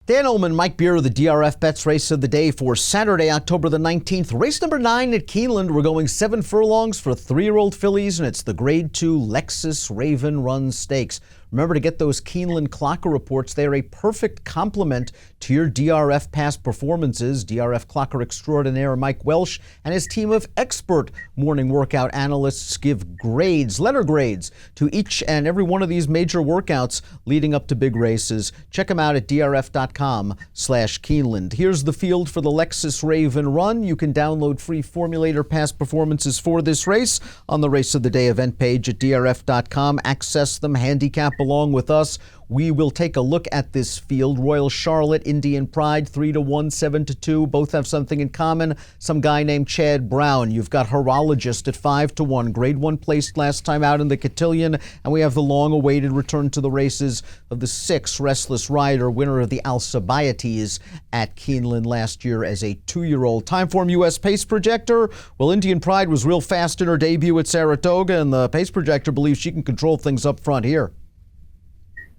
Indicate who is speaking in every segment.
Speaker 1: Dan Illman, Mike Beer, the DRFBets race of the day for Saturday, October the 19th. Race number 9 at Keeneland. We're going 7 furlongs for 3-year-old fillies, and it's the Grade 2 Lexus Raven Run Stakes. Remember to get those Keeneland Clocker reports. They are a perfect complement to your DRF past performances. DRF Clocker extraordinaire Mike Welsh and his team of expert morning workout analysts give grades, letter grades, to each and every one of these major workouts leading up to big races. Check them out at drf.com/Keeneland. Here's the field for the Lexus Raven Run. You can download free formulator past performances for this race on the Race of the Day event page at drf.com. Access them, handicap along with us. We will take a look at this field. Royal Charlotte, Indian Pride, 3-1, 7-2. Both have something in common. Some guy named Chad Brown. You've got Horologist at 5-1. Grade 1 placed last time out in the Cotillion. And we have the long-awaited return to the races of the 6 Restless Rider, winner of the Alcibiades at Keeneland last year as a 2-year-old. Timeform U.S. Pace Projector. Well, Indian Pride was real fast in her debut at Saratoga, and the Pace Projector believes she can control things up front here.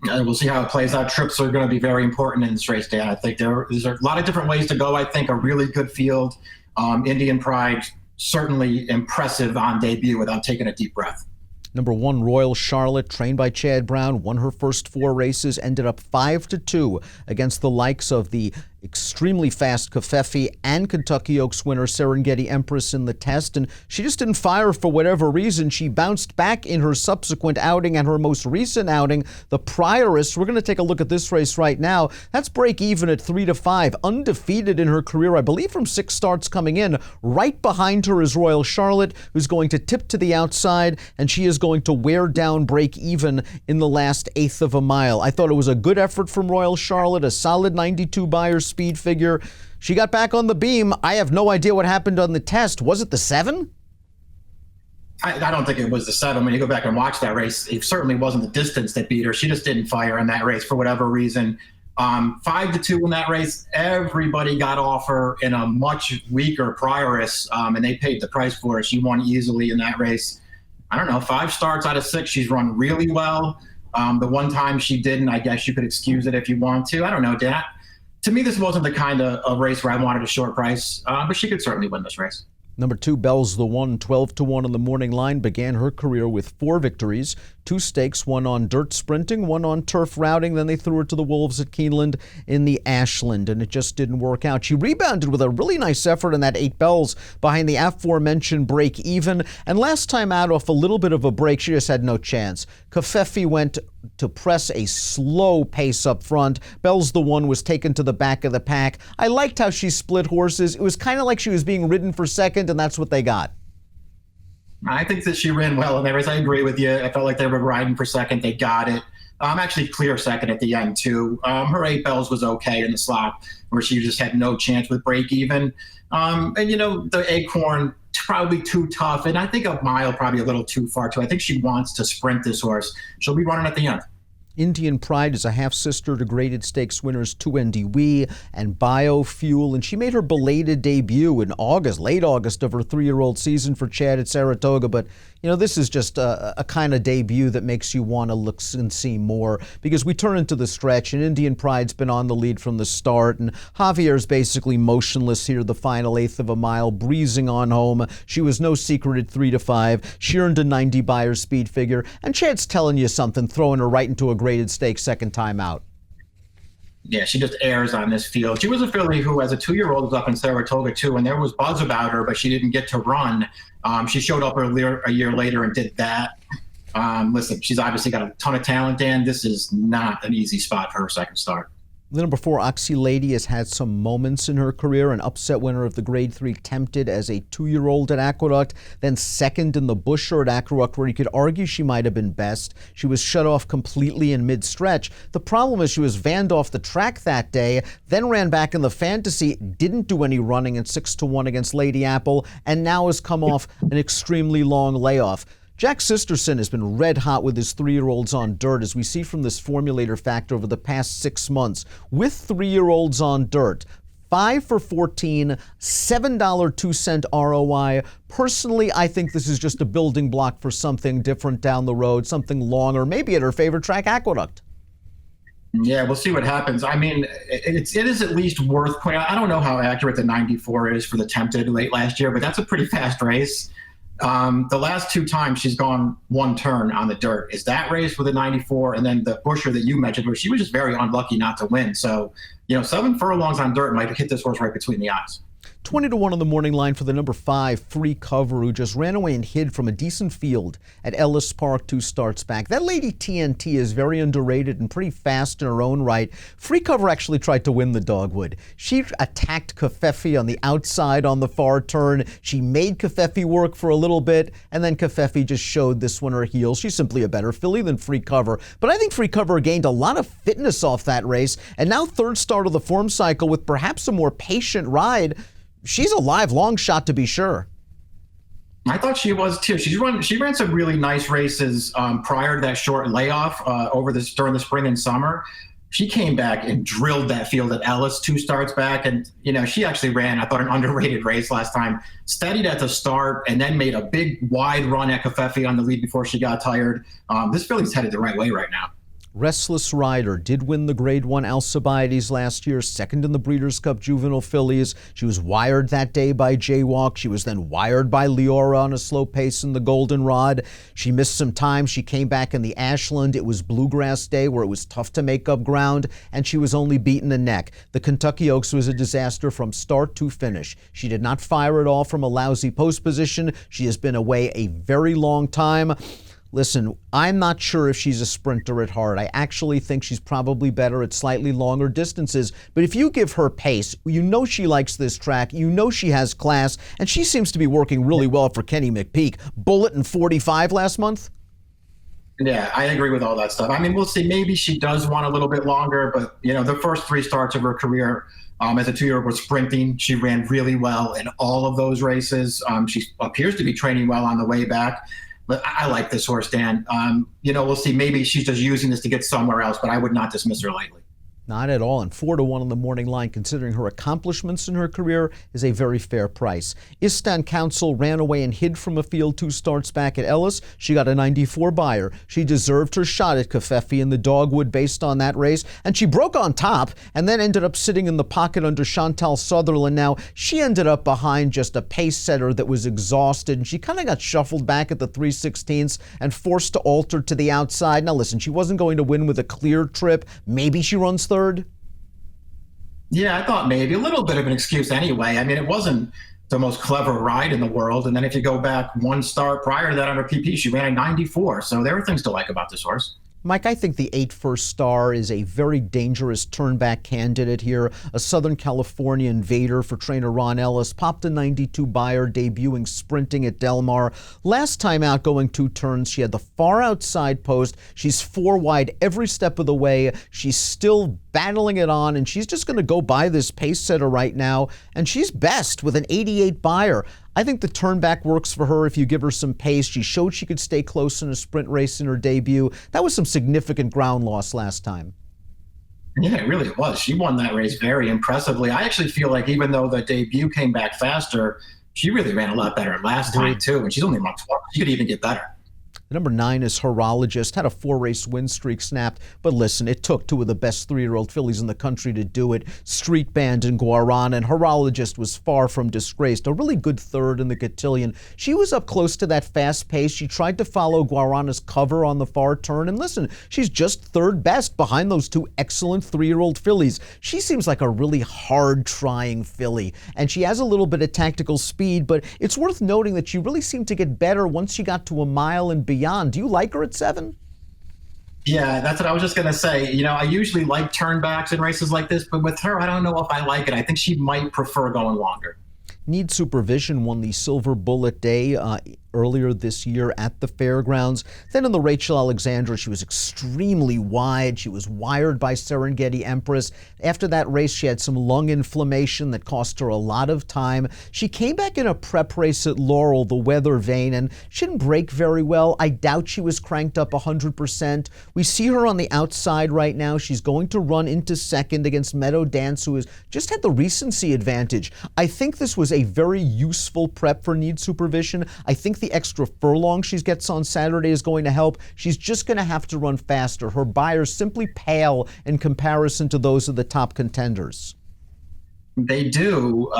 Speaker 2: We'll see how it plays out. Trips are going to be very important in this race, Dan. I think there's a lot of different ways to go. I think a really good field. Indian Pride, certainly impressive on debut without taking a deep breath.
Speaker 1: Number 1, Royal Charlotte, trained by Chad Brown, won her first 4 races, ended up 5-2 against the likes of the extremely fast Covfefe and Kentucky Oaks winner Serengeti Empress in the test, and she just didn't fire for whatever reason. She bounced back in her subsequent outing and her most recent outing, the Prioress. We're going to take a look at this race right now. That's break even at 3-5, undefeated in her career, I believe from 6 starts coming in. Right behind her is Royal Charlotte, who's going to tip to the outside, and she is going to wear down break even in the last 1/8 of a mile. I thought it was a good effort from Royal Charlotte, a solid 92 Beyer speed figure. She got back on the beam. I have no idea what happened on the test. Was it the 7?
Speaker 2: I don't think it was the 7. When you go back and watch that race, it certainly wasn't the distance that beat her. She just didn't fire in that race for whatever reason. 5-2 in that race. Everybody got off her in a much weaker Prioress, and they paid the price for it. She won easily in that race. I don't know, 5 starts out of 6. She's run really well. The one time she didn't, I guess you could excuse it if you want to. I don't know, Dan. To me, this wasn't the kind of race where I wanted a short price, but she could certainly win this race.
Speaker 1: Number 2, Bell's the One, 12-1 on the morning line, began her career with 4 victories, 2 stakes, 1 on dirt sprinting, 1 on turf routing. Then they threw her to the Wolves at Keeneland in the Ashland, and it just didn't work out. She rebounded with a really nice effort in that 8 bells behind the aforementioned break even. And last time out, off a little bit of a break, she just had no chance. Covfefe went to press a slow pace up front. Bell's the One was taken to the back of the pack. I liked how she split horses. It was kind of like she was being ridden for second, and that's what they got.
Speaker 2: I think that she ran well in that race. I agree with you. I felt like they were riding for second. They got it. Actually clear second at the end, too. Her 8 bells was okay in the slot where she just had no chance with break even. And, you know, the Acorn, probably too tough. And I think a mile probably a little too far, too. I think she wants to sprint this horse. She'll be running at the end.
Speaker 1: Indian Pride is a half-sister to graded stakes winners 2ND Wee and Biofuel, and she made her belated debut in August, late August of her 3-year-old season for Chad at Saratoga. But, you know, this is just a kind of debut that makes you want to look and see more, because we turn into the stretch, and Indian Pride's been on the lead from the start, and Javier's basically motionless here the final 1/8 of a mile, breezing on home. She was no secret at 3-5. She earned a 90 Beyer speed figure, and Chad's telling you something, throwing her right into a graded stakes second time out.
Speaker 2: Yeah, she just airs on this field. She was a filly who, as a 2-year-old, was up in Saratoga, too, and there was buzz about her, but she didn't get to run. She showed up a year later and did that. Listen, she's obviously got a ton of talent, Dan. This is not an easy spot for her second start.
Speaker 1: The number 4, Oxy Lady, has had some moments in her career. An upset winner of the Grade 3 Tempted as a 2-year-old at Aqueduct, then second in the Busher at Aqueduct, where you could argue she might have been best. She was shut off completely in mid-stretch. The problem is she was vanned off the track that day, then ran back in the Fantasy, didn't do any running in 6-1 against Lady Apple, and now has come off an extremely long layoff. Jack Sisterson has been red hot with his 3-year-olds on dirt, as we see from this formulator factor over the past 6 months. With 3-year-olds on dirt, 5 for 14, $7.02 ROI. Personally, I think this is just a building block for something different down the road, something longer, maybe at her favorite track, Aqueduct.
Speaker 2: Yeah, we'll see what happens. I mean, it is at least worth pointing out. I don't know how accurate the 94 is for the Tempted late last year, but that's a pretty fast race. The last two times she's gone one turn on the dirt is that race with a 94, and then the Busher that you mentioned, where she was just very unlucky not to win. So, 7 furlongs on dirt might hit this horse right between the eyes.
Speaker 1: 20-1 on the morning line for the number 5, Free Cover, who just ran away and hid from a decent field at Ellis Park 2 starts back. That lady TNT is very underrated and pretty fast in her own right. Free Cover actually tried to win the dogwood. She attacked Covfefe on the outside on the far turn. She made Covfefe work for a little bit, and then Covfefe just showed this one her heels. She's simply a better filly than Free Cover. But I think Free Cover gained a lot of fitness off that race, and now third start of the form cycle with perhaps a more patient ride. She's a live long shot to be sure.
Speaker 2: I thought she was too. She ran some really nice races prior to that short layoff during the spring and summer. She came back and drilled that field at Ellis 2 starts back, and she actually ran, I thought, an underrated race last time. Steadied at the start and then made a big wide run at Covfefe on the lead before she got tired. This filly's headed the right way right now.
Speaker 1: Restless Rider did win the Grade 1 Alcibiades last year, second in the Breeders' Cup Juvenile Fillies. She was wired that day by Jaywalk. She was then wired by Leora on a slow pace in the Goldenrod. She missed some time. She came back in the Ashland. It was Bluegrass Day where it was tough to make up ground, and she was only beaten a neck. The Kentucky Oaks was a disaster from start to finish. She did not fire at all from a lousy post position. She has been away a very long time. Listen, I'm not sure if she's a sprinter at heart. I actually think she's probably better at slightly longer distances. But if you give her pace, she likes this track. She has class. And she seems to be working really well for Kenny McPeak. Bullet in 45 last month?
Speaker 2: Yeah, I agree with all that stuff. I mean, we'll see. Maybe she does want a little bit longer. But, the first 3 starts of her career as a 2-year-old was sprinting. She ran really well in all of those races. She appears to be training well on the way back. But I like this horse, Dan. We'll see. Maybe she's just using this to get somewhere else, but I would not dismiss her lightly.
Speaker 1: Not at all. And 4-1 on the morning line, considering her accomplishments in her career, is a very fair price. Istan Council ran away and hid from a field 2 starts back at Ellis. She got a 94 buyer. She deserved her shot at Covfefe in the dogwood based on that race. And she broke on top and then ended up sitting in the pocket under Chantal Sutherland. Now, she ended up behind just a pace setter that was exhausted, and she kind of got shuffled back at the 3/16 and forced to alter to the outside. Now, listen, she wasn't going to win with a clear trip. Maybe she runs third.
Speaker 2: Yeah, I thought maybe a little bit of an excuse anyway. I mean, it wasn't the most clever ride in the world. And then if you go back 1 start prior to that under PP, she ran a 94. So there are things to like about this horse.
Speaker 1: Mike, I think the 8 First Star is a very dangerous turnback candidate here. A Southern California invader for trainer Ron Ellis. Popped a 92 buyer, debuting sprinting at Del Mar. Last time out going 2 turns, she had the far outside post. She's 4 wide every step of the way. She's still battling it on, and she's just going to go by this pace setter right now. And she's best with an 88 buyer. I think the turnback works for her if you give her some pace. She showed she could stay close in a sprint race in her debut. That was some significant ground loss last time.
Speaker 2: Yeah, it really was. She won that race very impressively. I actually feel like even though the debut came back faster, she really ran a lot better last time too. And she's only a month 12. She could even get better.
Speaker 1: The number 9 is Horologist, had a 4-race win streak snapped, but listen, it took 2 of the best 3-year-old fillies in the country to do it. Street Band and Guarana, and Horologist was far from disgraced. A really good third in the cotillion. She was up close to that fast pace. She tried to follow Guarana's cover on the far turn, and listen, she's just third best behind those 2 excellent 3-year-old fillies. She seems like a really hard-trying filly, and she has a little bit of tactical speed, but it's worth noting that she really seemed to get better once she got to a mile and beyond. Do you like her at 7?
Speaker 2: Yeah, that's what I was just going to say. I usually like turnbacks in races like this, but with her, I don't know if I like it. I think she might prefer going longer. Need Supervision won the Silver Bullet Day earlier this year at the fairgrounds. Then in the Rachel Alexandra, she was extremely wide. She was wired by Serengeti Empress. After that race, she had some lung inflammation that cost her a lot of time. She came back in a prep race at Laurel, the Weather Vane, and she didn't break very well. I doubt she was cranked up 100%. We see her on the outside right now. She's going to run into second against Meadow Dance, who has just had the recency advantage. I think this was a very useful prep for Need Supervision. I think
Speaker 1: think the extra furlong she gets on Saturday is going to help. She's just going to have to run faster. Her buyers simply pale in comparison to those of the top contenders.
Speaker 2: They do.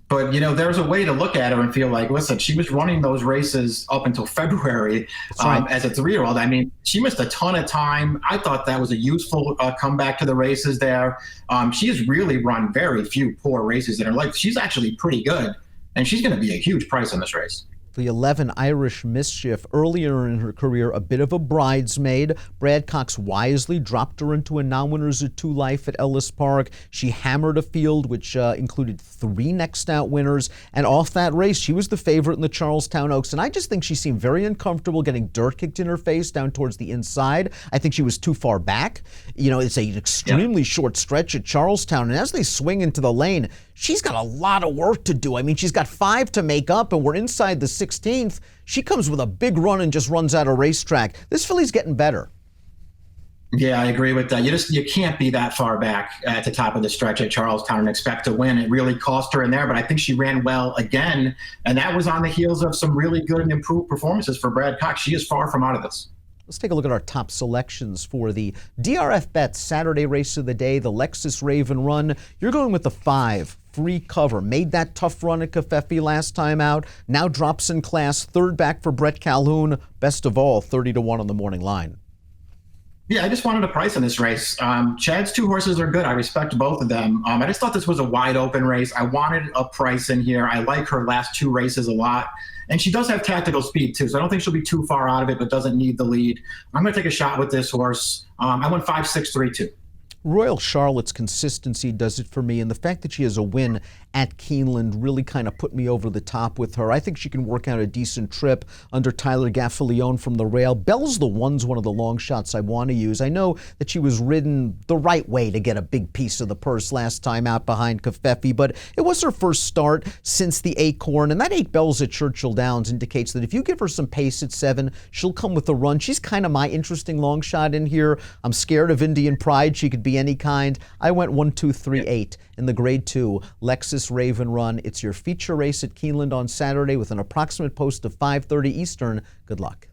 Speaker 2: But, there's a way to look at her and feel like, listen, she was running those races up until February as a 3-year-old. I mean, she missed a ton of time. I thought that was a useful comeback to the races there. She has really run very few poor races in her life. She's actually pretty good, and she's going to be a huge price in this race.
Speaker 1: The 11 Irish Mischief, earlier in her career, a bit of a bridesmaid. Brad Cox wisely dropped her into a non-winners at 2 life at Ellis Park. She hammered a field which included 3 next out winners, and off that race, she was the favorite in the Charlestown Oaks, and I just think she seemed very uncomfortable getting dirt kicked in her face down towards the inside. I think she was too far back. It's an extremely short stretch at Charlestown, and as they swing into the lane, she's got a lot of work to do. I mean, she's got 5 to make up, and we're inside the 16th. She comes with a big run and just runs out of racetrack. This filly's getting better.
Speaker 2: Yeah, I agree with that. You can't be that far back at the top of the stretch at Charlestown and expect to win. It really cost her in there, but I think she ran well again, and that was on the heels of some really good and improved performances for Brad Cox. She is far from out of this.
Speaker 1: Let's take a look at our top selections for the DRFBets Saturday race of the day, the Lexus Raven Run. You're going with the 5. Free cover. Made that tough run at Covfefe last time out. Now drops in class. 3rd back for Brett Calhoun. Best of all, 30-1 on the morning line.
Speaker 2: Yeah, I just wanted a price in this race. Chad's 2 horses are good. I respect both of them. I just thought this was a wide open race. I wanted a price in here. I like her last 2 races a lot. And she does have tactical speed, too, so I don't think she'll be too far out of it, but doesn't need the lead. I'm going to take a shot with this horse. I went 5-6-3-2.
Speaker 1: Royal Charlotte's consistency does it for me, and the fact that she has a win at Keeneland really kind of put me over the top with her. I think she can work out a decent trip under Tyler Gaffalione from the rail. Bell's the One's one of the long shots I want to use. I know that she was ridden the right way to get a big piece of the purse last time out behind Covfefe, but it was her first start since the Acorn, and that 8 Bells at Churchill Downs indicates that if you give her some pace at 7, she'll come with a run. She's kind of my interesting long shot in here. I'm scared of Indian Pride. She could be any kind. I went 1-2-3-8 in the Grade 2 Lexus Raven Run. It's your feature race at Keeneland on Saturday with an approximate post of 5:30 Eastern. Good luck.